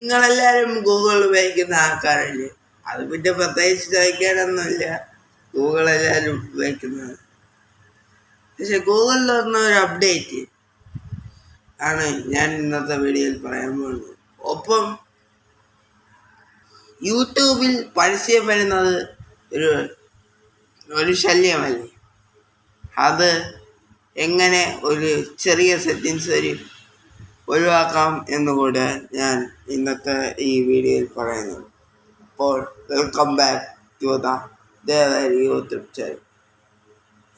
നിങ്ങളെല്ലാവരും ഗൂഗിൾ ഉപയോഗിക്കുന്ന ആൾക്കാരല്ലേ? അത് പിന്നെ പ്രത്യേകിച്ച് ചോദിക്കാനൊന്നുമില്ല, ഗൂഗിൾ എല്ലാവരും ഉപയോഗിക്കുന്നത്. പക്ഷെ ഗൂഗിളിൽ വന്ന ഒരു അപ്ഡേറ്റ് ആണ് ഞാൻ ഇന്നത്തെ വീഡിയോയിൽ പറയാൻ പോകുന്നത്. ഒപ്പം യൂട്യൂബിൽ പരസ്യം വരുന്നത് ഒരു ശല്യമല്ലേ? അത് എങ്ങനെ ഒരു ചെറിയ സെറ്റിങ്സ് ഒഴിവാക്കാം എന്നുകൂടെ ഞാൻ ഇന്നത്തെ ഈ വീഡിയോയിൽ പറയുന്നു. അപ്പോൾ വെൽക്കം ബാക്ക് ടു ദ ദേവരി യൂട്യൂബ് ചാനൽ.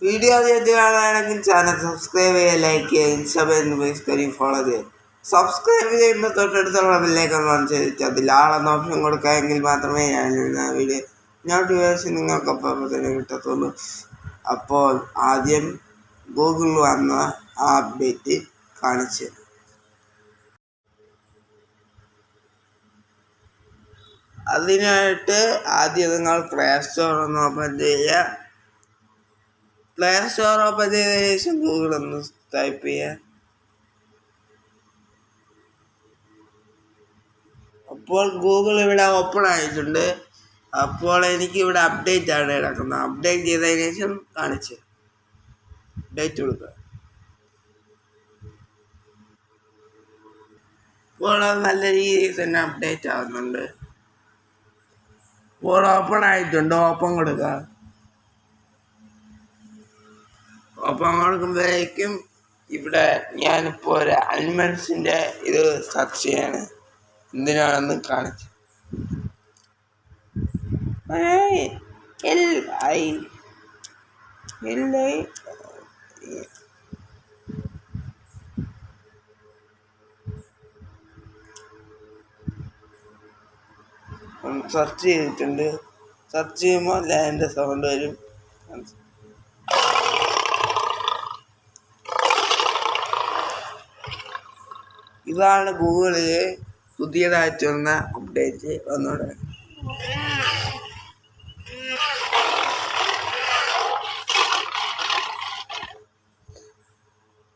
വീഡിയോ ആദ്യമായിട്ട് കാണുകയാണെങ്കിൽ ചാനൽ സബ്സ്ക്രൈബ് ചെയ്യുക, ലൈക്ക് ചെയ്യുക, ഇൻസ്റ്റാഗ്രാം ഫോളോ ചെയ്യുക. സബ്സ്ക്രൈബ് ചെയ്യുമ്പോൾ തൊട്ടടുത്തുള്ള ബെല്ലൈക്കൺ ഓൺ ചെയ്തിട്ട് അതിൽ ആളെന്ന ഓപ്ഷൻ കൊടുക്കുകയെങ്കിൽ മാത്രമേ ഞാൻ വീഡിയോ നോട്ടിഫിക്കേഷൻ നിങ്ങൾക്കൊപ്പം തന്നെ കിട്ടത്തുള്ളൂ. അപ്പോൾ ആദ്യം ഗൂഗിളിൽ വന്ന ആ അപ്ഡേറ്റ് കാണിച്ചു. അതിനായിട്ട് ആദ്യം നിങ്ങൾ പ്ലേ സ്റ്റോർ ഒന്ന് ഓപ്പൺ ചെയ്യുക. പ്ലേ സ്റ്റോർ ഓപ്പൺ ചെയ്ത ശേഷം ഗൂഗിൾ ഒന്ന് ടൈപ്പ് ചെയ്യുക. അപ്പോൾ ഗൂഗിൾ ഇവിടെ ഓപ്പൺ ആയിട്ടുണ്ട്. അപ്പോൾ എനിക്കിവിടെ അപ്ഡേറ്റ് ആണ് കിടക്കുന്നത്. അപ്ഡേറ്റ് ചെയ്തതിന് ശേഷം കാണിച്ച് അപ്ഡേറ്റ് കൊടുക്കുക. ഇപ്പോൾ നല്ല രീതിയിൽ തന്നെ അപ്ഡേറ്റ് ആവുന്നുണ്ട്. ഇപ്പോൾ ഓപ്പൺ ആയിട്ടുണ്ട്. ഓപ്പൺ കൊടുക്കുക. ഓപ്പൺ കൊടുക്കുമ്പോഴേക്കും ഇവിടെ ഞാനിപ്പോൾ ഒരു അനിമൽസിൻ്റെ ഇത് സെർച്ച് ചെയ്യാണ്. എന്തിനാണെന്ന് കാണിച്ചു. സെർച്ച് ചെയ്തിട്ടുണ്ട്. സെർച്ച് ചെയ്യുമ്പോൾ ലാൻഡ് സൗണ്ട് വരും. ഇതാണ് ഗൂഗിളിൽ പുതിയതായിട്ട് വന്ന അപ്ഡേറ്റ് ഒന്നുകൂടെ.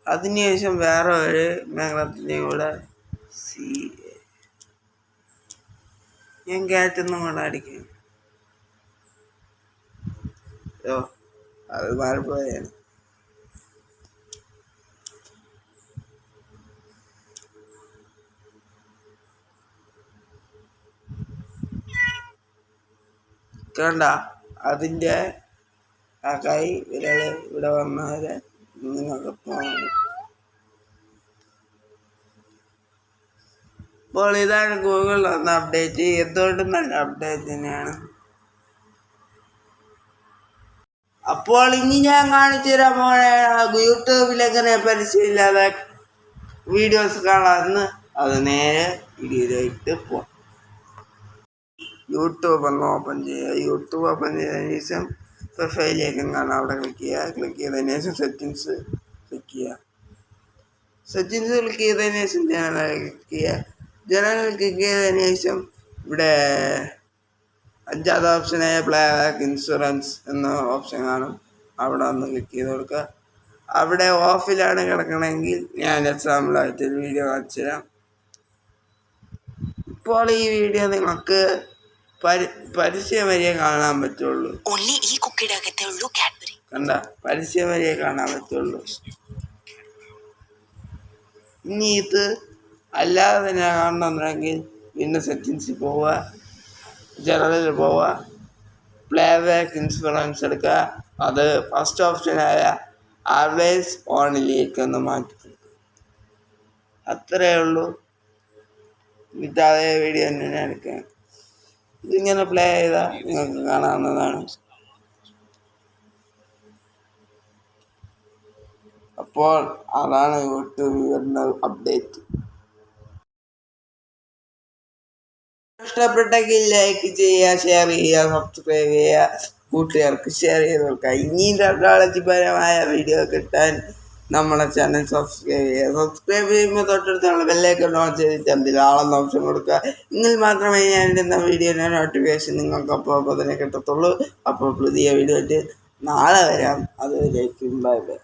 അതിനുശേഷം വേറെ ഒരു മേഘത്തിൻ്റെയും കൂടെ ഞാൻ കയറ്റൊന്നും കൂടെ അടിക്കും. അത് മാറിപ്പോയാണ്. കണ്ട അതിൻ്റെ ആ കൈ വിരൽ ഇവിടെ വന്നാല് നിങ്ങൾക്ക് തോന്നും. അപ്പോൾ ഇതാണ് ഗൂഗിൾ വന്ന അപ്ഡേറ്റ്. എന്തുകൊണ്ടും നല്ല അപ്ഡേറ്റ് തന്നെയാണ്. അപ്പോൾ ഇനി ഞാൻ കാണിച്ചു തരാൻ പോകണ യൂട്യൂബിൽ എങ്ങനെ പരസ്യമില്ലാതെ വീഡിയോസ് കാണാമെന്ന്. അത് നേരെ വീഡിയോയിലേക്ക് പോകാം. യൂട്യൂബ് ഒന്ന് ഓപ്പൺ ചെയ്യുക. യൂട്യൂബ് ഓപ്പൺ ചെയ്തതിന് ശേഷം പ്രൊഫൈലിലേക്ക് കാണാം. അവിടെ ക്ലിക്ക് ചെയ്യുക. ക്ലിക്ക് ചെയ്തതിന് ശേഷം സെറ്റിങ്സ് ക്ലിക്ക് ചെയ്യുക. സെറ്റിങ്സ് ക്ലിക്ക് ചെയ്തതിന് ശേഷം ജനറൽ ക്ലിക്ക് ചെയ്യുക. ജനറൽ ക്ലിക്ക് ചെയ്തതിന് ശേഷം ഇവിടെ അഞ്ചാമത്തെ ഓപ്ഷനായ പ്ലേ ബാക്ക് ഇൻഷുറൻസ് എന്ന ഓപ്ഷൻ കാണും. അവിടെ ഒന്ന് ക്ലിക്ക് ചെയ്ത് കൊടുക്കുക. അവിടെ ഓഫിലാണ് കിടക്കണമെങ്കിൽ ഞാൻ എക്സാമ്പിളായിട്ടൊരു വീഡിയോ കാണിച്ചു തരാം. ഇപ്പോൾ ഈ വീഡിയോ നിങ്ങൾക്ക് പരസ്യം വരെ കാണാൻ പറ്റുള്ളൂ. കണ്ട പരസ്യം വരെ കാണാൻ പറ്റുള്ളൂ. ഇനി ഇത് അല്ലാതെ തന്നെ കാണണമെന്നുണ്ടെങ്കിൽ പിന്നെ സെറ്റിങ്സിൽ പോവുക, ജനറലിൽ പോവുക, പ്ലേ ബാക്ക് ഇൻഷുറൻസ് എടുക്കുക. അത് ഫസ്റ്റ് ഓപ്ഷനായ ആൾവേസ് ഓണിലേക്ക് ഒന്ന് മാറ്റി കൊടുക്കുക. അത്രയേ ഉള്ളൂ. എന്നിട്ട് അതേ വീഡിയോ തന്നെ ഞാൻ എടുക്കാം. ഇതിങ്ങനെ പ്ലേ ചെയ്താൽ നിങ്ങൾക്ക് കാണാവുന്നതാണ്. അപ്പോൾ അതാണ് യൂട്യൂബിൽ വരുന്ന അപ്ഡേറ്റ്. ഇഷ്ടപ്പെട്ടെങ്കിൽ ലൈക്ക് ചെയ്യുക, ഷെയർ ചെയ്യുക, സബ്സ്ക്രൈബ് ചെയ്യുക, കൂട്ടുകാർക്ക് ഷെയർ ചെയ്ത് കൊടുക്കുക. ഇനിയും ടെക്നോളജിപരമായ വീഡിയോ കിട്ടാൻ നമ്മളെ ചാനൽ സബ്സ്ക്രൈബ് ചെയ്യുക. സബ്സ്ക്രൈബ് ചെയ്യുമ്പോൾ തൊട്ടടുത്തുള്ള ബെല്ലൈക്കൺ ഓൺ ചെയ്തിട്ട് അതിൽ ആളെന്ന ഓപ്ഷൻ കൊടുക്കുക. എങ്കിൽ മാത്രമേ ഞാൻ ഇടുന്ന വീഡിയോയുടെ നോട്ടിഫിക്കേഷൻ നിങ്ങൾക്ക് അപ്പോൾ തന്നെ കിട്ടത്തുള്ളൂ. അപ്പോൾ പുതിയ വീഡിയോ ആയിട്ട് നാളെ വരാം. അതുവരേക്കും ബൈ ബൈ.